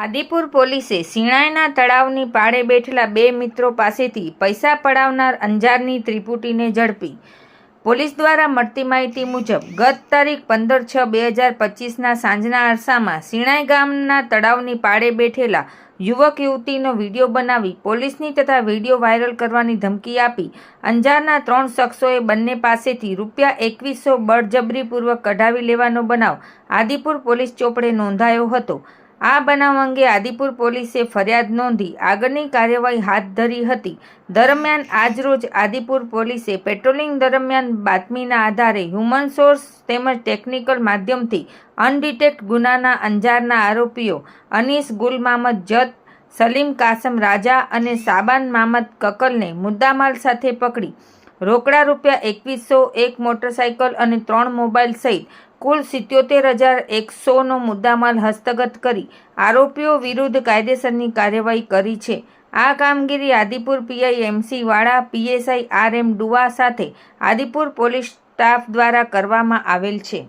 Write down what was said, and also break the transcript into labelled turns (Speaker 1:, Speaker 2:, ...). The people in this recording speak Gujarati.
Speaker 1: આદિપુર પોલીસે શિણાયના તળાવની પાળે બેઠેલા બે મિત્રો પાસેથી પૈસા પડાવનાર અંજારની ત્રિપુટીને ઝડપી. પોલીસ દ્વારા મળતી માહિતી મુજબ ગત તારીખ 15/6/2025ના સાંજના અરસામાં શિણાય ગામના તળાવની પાળે બેઠેલા યુવક યુવતીનો વિડીયો બનાવી પોલીસની તથા વિડીયો વાયરલ કરવાની ધમકી આપી અંજારના 3 શખ્સોએ બંને પાસેથી ₹2100 બળજબરીપૂર્વક કઢાવી લેવાનો બનાવ આદિપુર પોલીસ ચોપડે નોંધાયો હતો. આ બનાવ અંગે આદિપુર પોલીસે ફરિયાદ નોંધી આગળની કાર્યવાહી હાથ ધરી હતી. દરમિયાન આજરોજ આદિપુર પોલીસે પેટ્રોલિંગ દરમિયાન બાતમીના આધારે હ્યુમન સોર્સ તેમજ ટેકનિકલ માધ્યમથી અનડિટેક્ટ ગુનાના અંજારના આરોપીઓ અનીસ ગુલ મામદ જત, સલીમ કાસમ રાજા અને સાબાન મામદ કકલને મુદ્દામાલ સાથે પકડી રોકડા ₹2100, એક મોટરસાઇકલ અને 3 મોબાઈલ સહિત કુલ ₹77,100નો મુદ્દામાલ હસ્તગત કરી આરોપીઓ વિરુદ્ધ કાયદેસરની કાર્યવાહી કરી છે. આ કામગીરી આદિપુર પીઆઈ MC વાળા, PSI RM ડુવા સાથે આદિપુર પોલીસ સ્ટાફ દ્વારા કરવામાં આવેલ છે.